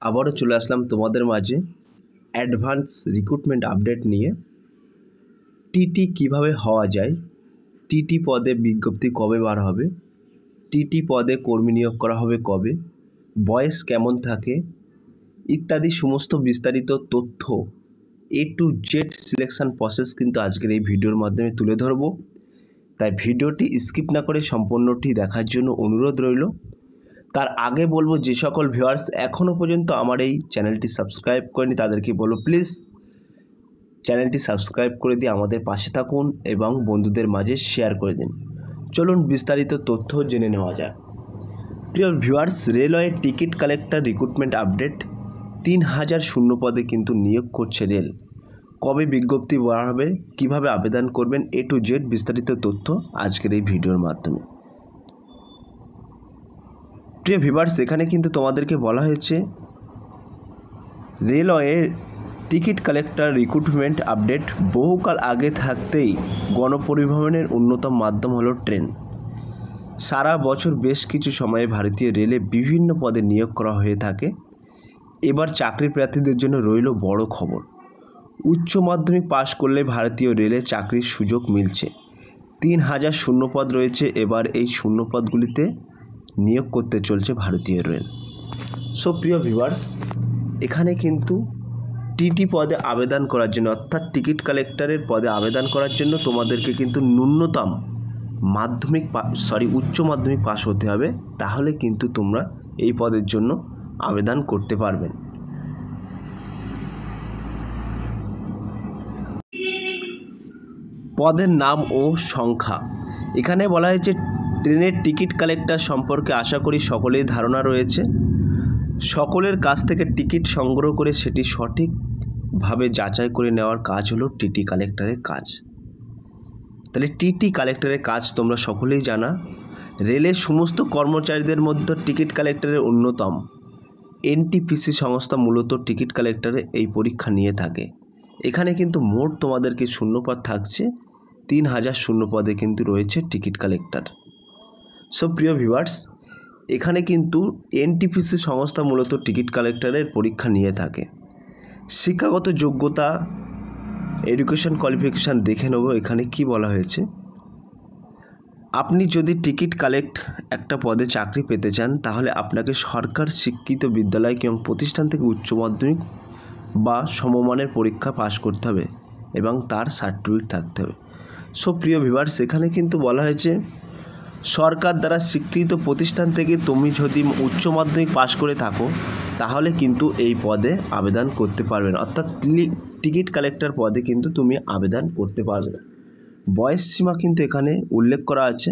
আবারও চলে আসলাম তোমাদের মাঝে অ্যাডভান্স রিক্রুটমেন্ট আপডেট নিয়ে। টিটি কিভাবে হওয়া যায়, টিটি পদে বিজ্ঞপ্তি কবে বার হবে, টিটি পদে কর্মী নিয়োগ করা হবে কবে, বয়স কেমন থাকে ইত্যাদি সমস্ত বিস্তারিত তথ্য A to Z selection process কিন্তু আজকের এই ভিডিওর মাধ্যমে তুলে ধরব। তাই ভিডিওটি স্কিপ না করে সম্পূর্ণটি দেখার জন্য অনুরোধ রইল। তার আগে বলবো, যে সকল ভিউয়ার্স এখনও পর্যন্ত আমার এই চ্যানেলটি সাবস্ক্রাইব করেনি তাদেরকে বলবো প্লিজ চ্যানেলটি সাবস্ক্রাইব করে দিয়ে আমাদের পাশে থাকুন এবং বন্ধুদের মাঝে শেয়ার করে দিন। চলুন বিস্তারিত তথ্য জেনে নেওয়া যাক। প্রিয় viewers, railway ticket collector recruitment update 3000 শূন্য পদে কিন্তু নিয়োগ করছে রেল। কবে বিজ্ঞপ্তি বার হবে, কীভাবে আবেদন করবেন, A to Z বিস্তারিত তথ্য আজকের এই ভিডিওর মাধ্যমে। প্রিয় ভিউয়ার্স, এখানে কিন্তু তোমাদেরকে বলা হয়েছে railway ticket collector recruitment update. বহুকাল আগে থাকতেই গণপরিবহনের অন্যতম মাধ্যম হলো ট্রেন। সারা বছর বেশ কিছু সময়ে ভারতীয় রেলে বিভিন্ন পদে নিয়োগ করা হয়ে থাকে। এবার চাকরি প্রার্থীদের জন্য রইল বড় খবর। উচ্চ মাধ্যমিক পাশ করলে ভারতীয় রেলে চাকরির সুযোগ মিলছে। 3000 শূন্যপদ রয়েছে। এবার এই শূন্যপদগুলিতে নিয়োগ করতে চলছে ভারতীয় রেল। সো প্রিয় ভিউয়ার্স, এখানে কিন্তু টিটি পদে আবেদন করার জন্য, অর্থাৎ টিকিট কালেক্টরের পদে আবেদন করার জন্য তোমাদেরকে কিন্তু ন্যূনতম উচ্চ মাধ্যমিক পাস হতে হবে। তাহলে কিন্তু তোমরা এই পদের জন্য আবেদন করতে পারবেন। পদের নাম ও সংখ্যা। এখানে বলা হয়েছে ট্রেনের টিকিট কালেক্টর সম্পর্কে আশা করি সকলেই ধারণা রয়েছে। সকলের কাছ থেকে টিকিট সংগ্রহ করে সেটি সঠিকভাবে যাচাই করে নেওয়ার কাজ হলো টিটি কালেক্টরের কাজ। তাহলে টিটি কালেক্টরের কাজ তোমরা সকলেই জানা। রেলের সমস্ত কর্মচারীদের মধ্যে টিকিট কালেক্টরের অন্যতম। এনটিপিসি সংস্থা মূলত টিকিট কালেক্টরে এই পরীক্ষা নিয়ে থাকে। এখানে কিন্তু মোট তোমাদেরকে শূন্যপদ থাকছে 3000 শূন্যপদে কিন্তু রয়েছে টিকিট কালেক্টর। সো প্রিয় ভিউয়ার্স, এখানে কিন্তু এনটিপিসি সংস্থা মূলত টিকিট কালেক্টরের পরীক্ষা নিয়ে থাকে। শিক্ষাগত যোগ্যতা, এডুকেশন কোয়ালিফিকেশান দেখে নেব। এখানে কি বলা হয়েছে, আপনি যদি টিকিট কালেক্ট একটা পদে চাকরি পেতে চান তাহলে আপনাকে সরকার স্বীকৃত বিদ্যালয় এবং প্রতিষ্ঠান থেকে উচ্চ মাধ্যমিক বা সমমানের পরীক্ষা পাশ করতে হবে এবং তার সার্টিফিকেট থাকতে হবে। সো প্রিয় ভিউয়ার্স, এখানে কিন্তু বলা হয়েছে সরকার দ্বারা স্বীকৃত প্রতিষ্ঠান থেকে তুমি যদি উচ্চ মাধ্যমিক পাশ করে থাকো তাহলে কিন্তু এই পদে আবেদন করতে পারবে না, অর্থাৎ টিকিট কালেক্টর পদে কিন্তু তুমি আবেদন করতে পারবে না। বয়স সীমা কিন্তু এখানে উল্লেখ করা আছে।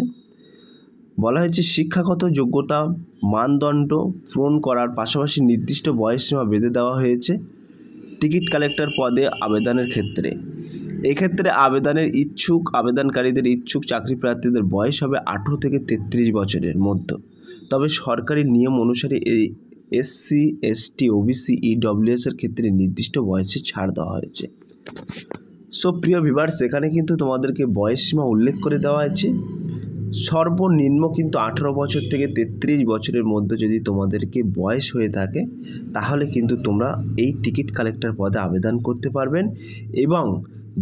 বলা হয়েছে শিক্ষাগত যোগ্যতা মানদণ্ড পূরণ করার পাশাপাশি নির্দিষ্ট বয়স সীমা বেঁধে দেওয়া হয়েছে টিকিট কালেক্টর পদে আবেদনের ক্ষেত্রে। এক্ষেত্রে আবেদনকারীদের ইচ্ছুক চাকরি প্রার্থীদের বয়স হবে 18 থেকে 33 বছরের মধ্যে। তবে সরকারি নিয়ম অনুসারে এই SC ST OBC EWS এর ক্ষেত্রে নির্দিষ্ট বয়সে ছাড় দেওয়া হয়েছে। সো প্রিয় ভিউয়ার্স, এখানে কিন্তু তোমাদেরকে বয়স সীমা উল্লেখ করে দেওয়া আছে। সর্বনিম্ন কিন্তু 18 বছর থেকে 33 বছরের মধ্যে যদি তোমাদেরকে বয়স হয়ে থাকে তাহলে কিন্তু তোমরা এই টিকিট কালেক্টর পদে আবেদন করতে পারবেন। এবং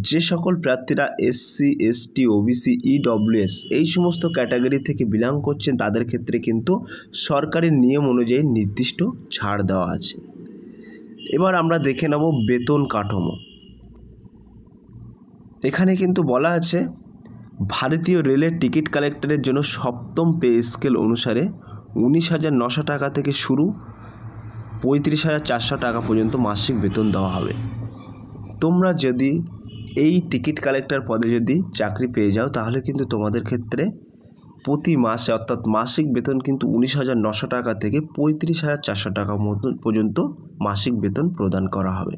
যে সকল প্রার্থীরা SC ST OBC EWS এই সমস্ত ক্যাটাগরি থেকে বিলং করছেন তাদের ক্ষেত্রে কিন্তু সরকারি নিয়ম অনুযায়ী নির্দিষ্ট ছাড় দেওয়া আছে। এবার আমরা দেখে নেব বেতন কাঠামো। এখানে কিন্তু বলা আছে ভারতীয় রেলের টিকিট কালেক্টরের জন্য সপ্তম পে স্কেল অনুসারে 19,900 টাকা থেকে শুরু 35,400 টাকা পর্যন্ত মাসিক বেতন দেওয়া হবে। তোমরা যদি এই টিকিট কালেক্টর পদে যদি চাকরি পেয়ে যাও তাহলে কিন্তু তোমাদের ক্ষেত্রে প্রতি মাসে অর্থাৎ মাসিক বেতন কিন্তু 19,900 টাকা থেকে 35,400 টাকা পর্যন্ত মাসিক বেতন প্রদান করা হবে।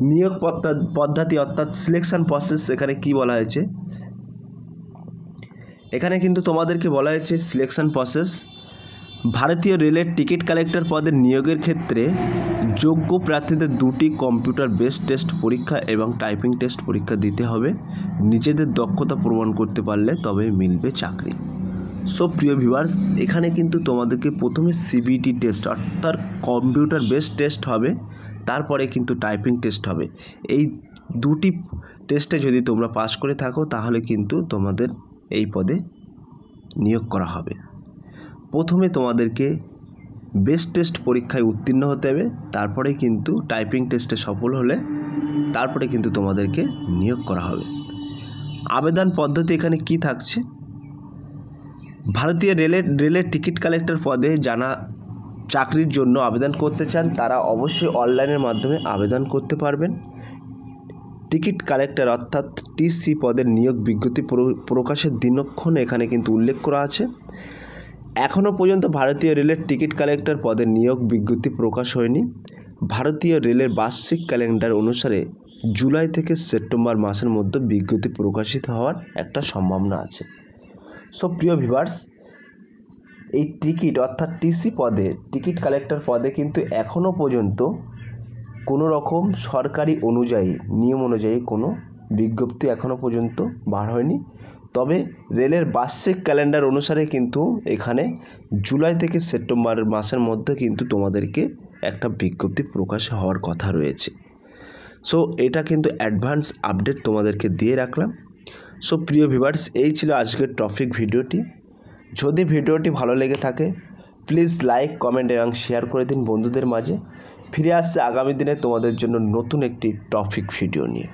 নিয়োগ পদ্ধতি অর্থাৎ সিলেকশন প্রসেস এখানে কি বলা হয়েছে, এখানে কিন্তু তোমাদেরকে বলা হয়েছে সিলেকশন প্রসেস। ভারতীয় রেলের টিকিট কালেক্টর পদের নিয়োগের ক্ষেত্রে যোগ্য প্রার্থীদের 2টি কম্পিউটার বেসড টেস্ট পরীক্ষা এবং টাইপিং টেস্ট পরীক্ষা দিতে হবে। নিজেদের দক্ষতা প্রমাণ করতে পারলে তবে মিলবে চাকরি। সো প্রিয় ভিউয়ার্স, এখানে কিন্তু তোমাদেরকে প্রথমে সিবিটি টেস্ট অর্থাৎ কম্পিউটার বেসড টেস্ট হবে, তারপরে কিন্তু টাইপিং টেস্ট হবে। এই দুটি টেস্টে যদি তোমরা পাস করে থাকো তাহলে কিন্তু তোমাদের এই পদে নিয়োগ করা হবে। প্রথমে তোমাদেরকে বেস টেস্ট পরীক্ষায় উত্তীর্ণ হতে হবে, তারপরে কিন্তু টাইপিং টেস্টে সফল হলে তারপরে কিন্তু তোমাদেরকে নিয়োগ করা হবে। আবেদন পদ্ধতি এখানে কি থাকছে? ভারতীয় রেলের টিকিট কালেক্টর পদে যারা চাকরির জন্য আবেদন করতে চান তারা অবশ্যই অনলাইনের মাধ্যমে আবেদন করতে পারবেন। টিকিট কালেক্টর অর্থাৎ টিসি পদের নিয়োগ বিজ্ঞপ্তি প্রকাশের দিনক্ষণ এখানে কিন্তু উল্লেখ করা আছে। এখনও পর্যন্ত ভারতীয় রেলের টিকিট কালেক্টর পদের নিয়োগ বিজ্ঞপ্তি প্রকাশ হয়নি। ভারতীয় রেলের বার্ষিক ক্যালেন্ডার অনুসারে জুলাই থেকে সেপ্টেম্বর মাসের মধ্যে বিজ্ঞপ্তি প্রকাশিত হওয়ার একটা সম্ভাবনা আছে। সো প্রিয় ভিউয়ার্স, এই টিকিট অর্থাৎ টিসি পদে টিকিট কালেক্টর পদে কিন্তু এখনও পর্যন্ত কোনো রকম সরকারি নিয়ম অনুযায়ী কোনো বিজ্ঞপ্তি এখনও পর্যন্ত বার হয়নি। তবে রেলের বার্ষিক ক্যালেন্ডার অনুসারে কিন্তু এখানে জুলাই থেকে সেপ্টেম্বর মাসের মধ্যে কিন্তু তোমাদেরকে একটা বিজ্ঞপ্তি প্রকাশ হওয়ার কথা রয়েছে। সো এটা কিন্তু অ্যাডভান্স আপডেট তোমাদেরকে দিয়ে রাখলাম। সো প্রিয় ভিউয়ার্স, এই ছিল আজকের টপিক ভিডিওটি। যদি ভিডিওটি ভালো লেগে থাকে প্লিজ লাইক, কমেন্ট এবং শেয়ার করে দিন বন্ধুদের মাঝে। ফিরে আসছে আগামী দিনে তোমাদের জন্য নতুন একটি টপিক ভিডিও নিয়ে।